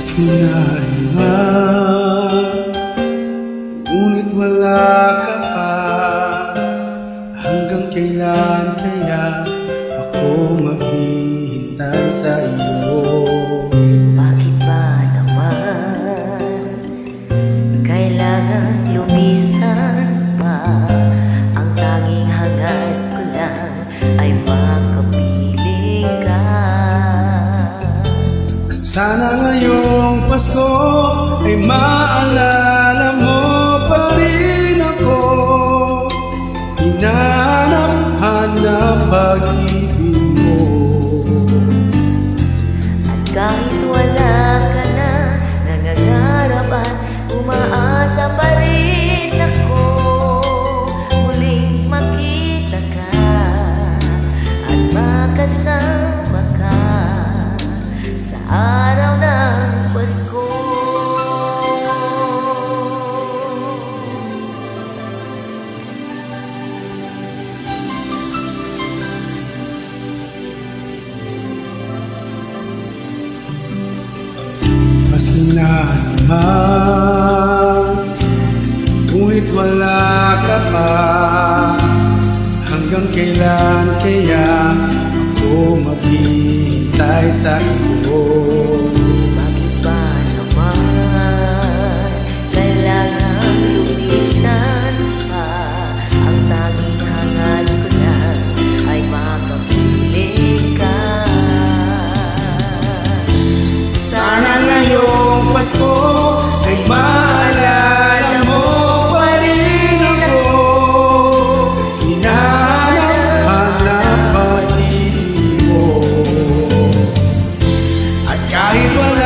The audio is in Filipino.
Maski na naman, ngunit wala ka pa. Hanggang kailan kaya ako maghihintay sa iyo? Bakit ba naman kailangan lumisan pa? Ang tanging hangad ko lang ay makapiling ka. Sana ngayong Pasko ay maalala mo pa rin ako. Hinahanap pag-ibig mo. At kahit wala ka na, nangangarap at umaasa pa rin ako. Muling makita ka at makasama ka sa araw ng Pasko. Maski na naman, ngunit wala ka pa. Hanggang kailan kaya ako maghihintay sa iyo? Bakit ba naman kailangan lumisan pa? Ang tanging hangad ko lang ay makapiling ka. Sana ngayong Pasko ay maalala mo pa rin ako. Hinahanap pag-ibig mo. At kahit wala